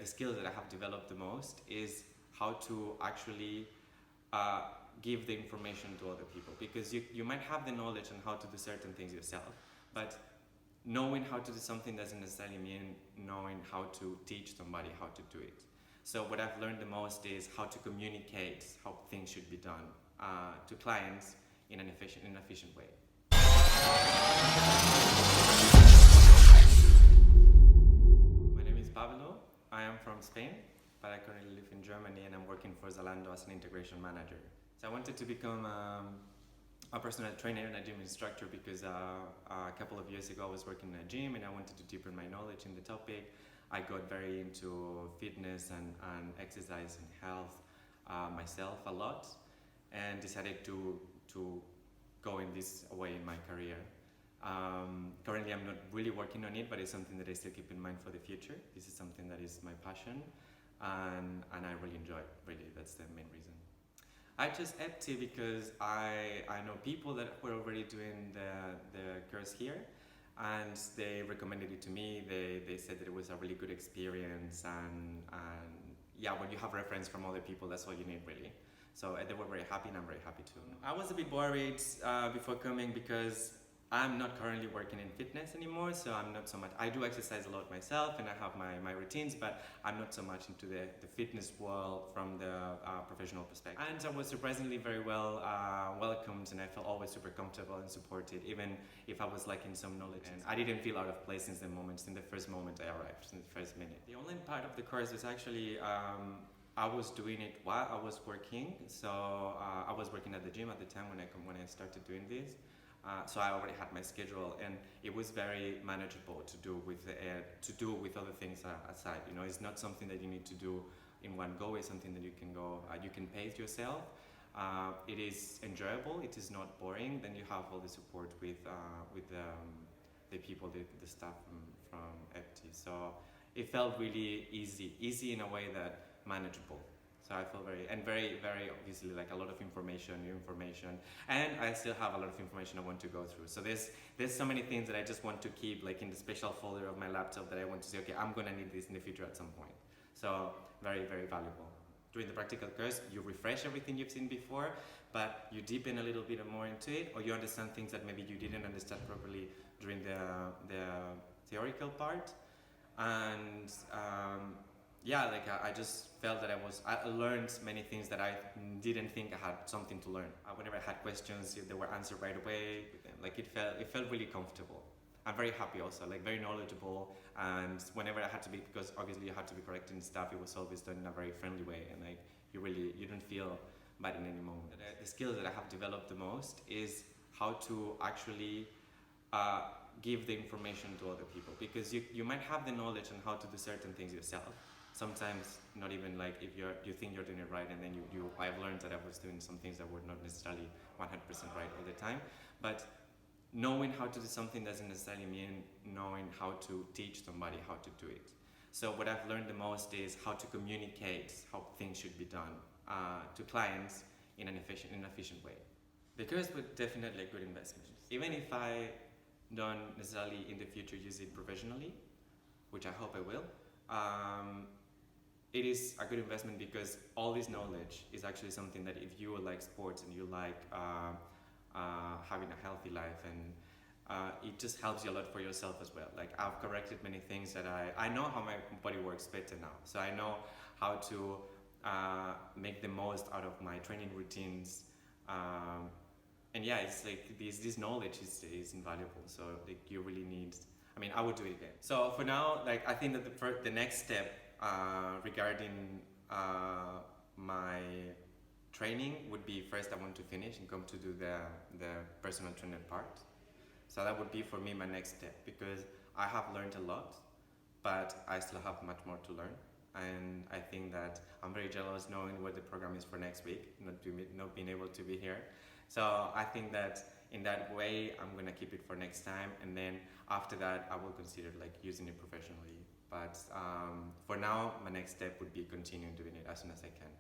The skill that I have developed the most is how to actually give the information to other people, because you might have the knowledge on how to do certain things yourself, but knowing how to do something doesn't necessarily mean knowing how to teach somebody how to do it. So what I've learned the most is how to communicate how things should be done to clients in an efficient way. My name is Pablo. I am from Spain, but I currently live in Germany and I'm working for Zalando as an integration manager. So I wanted to become a personal trainer and a gym instructor because a couple of years ago I was working in a gym and I wanted to deepen my knowledge in the topic. I got very into fitness and exercise and health myself a lot, and decided to go in this way in my career. Currently I'm not really working on it, but it's something that I still keep in mind for the future. This is something that is my passion, and I really enjoy it, really. That's the main reason. I chose EPT because I know people that were already doing the course here, and they recommended it to me. They said that it was a really good experience, and yeah, when you have reference from other people, that's all you need, really. So they were very happy and I'm very happy too. I was a bit worried before coming because I'm not currently working in fitness anymore, so I'm not so much. I do exercise a lot myself and I have my routines, but I'm not so much into the fitness world from the professional perspective. And I was surprisingly very well welcomed, and I felt always super comfortable and supported, even if I was lacking some knowledge. And I didn't feel out of place since the first moment I arrived, in the first minute. The online part of the course was actually I was doing it while I was working. So I was working at the gym at the time when I started doing this. So I already had my schedule, and it was very manageable to do with other things aside. You know, it's not something that you need to do in one go. It's something that you can pace yourself. It is enjoyable. It is not boring. Then you have all the support with the people, the staff from EPT. So it felt really easy in a way that manageable. So I feel very obviously like a lot of information, new information, and I still have a lot of information I want to go through. So there's so many things that I just want to keep like in the special folder of my laptop that I want to say, okay, I'm gonna need this in the future at some point. So very valuable. During the practical course, you refresh everything you've seen before, but you deepen a little bit more into it, or you understand things that maybe you didn't understand properly during the theoretical part, and yeah, like I just felt that I learned many things that I didn't think I had something to learn. Whenever I had questions, they were answered right away. Like it felt really comfortable. I'm very happy also, like very knowledgeable. And whenever I had to be, because obviously you had to be correcting stuff, it was always done in a very friendly way, and like you don't feel bad in any moment. The skill that I have developed the most is how to actually give the information to other people, because you might have the knowledge on how to do certain things yourself. Sometimes not even like if you think you're doing it right, and then I've learned that I was doing some things that were not necessarily 100% right all the time. But knowing how to do something doesn't necessarily mean knowing how to teach somebody how to do it. So what I've learned the most is how to communicate how things should be done to clients in an efficient way. The course was definitely a good investment. Even if I don't necessarily in the future use it professionally, which I hope I will, it is a good investment because all this knowledge is actually something that if you like sports and you like having a healthy life, and it just helps you a lot for yourself as well. Like I've corrected many things that I know how my body works better now. So I know how to make the most out of my training routines. And yeah, it's like this knowledge is invaluable. So like you really need. I mean, I would do it again. So for now, like I think that the next step regarding my training would be, first I want to finish and come to do the personal trainer part. So that would be for me my next step, because I have learned a lot, but I still have much more to learn. And I think that I'm very jealous knowing what the program is for next week, not being able to be here. So I think that in that way, I'm gonna keep it for next time, and then after that, I will consider like using it professionally. But for now, my next step would be continuing doing it as soon as I can.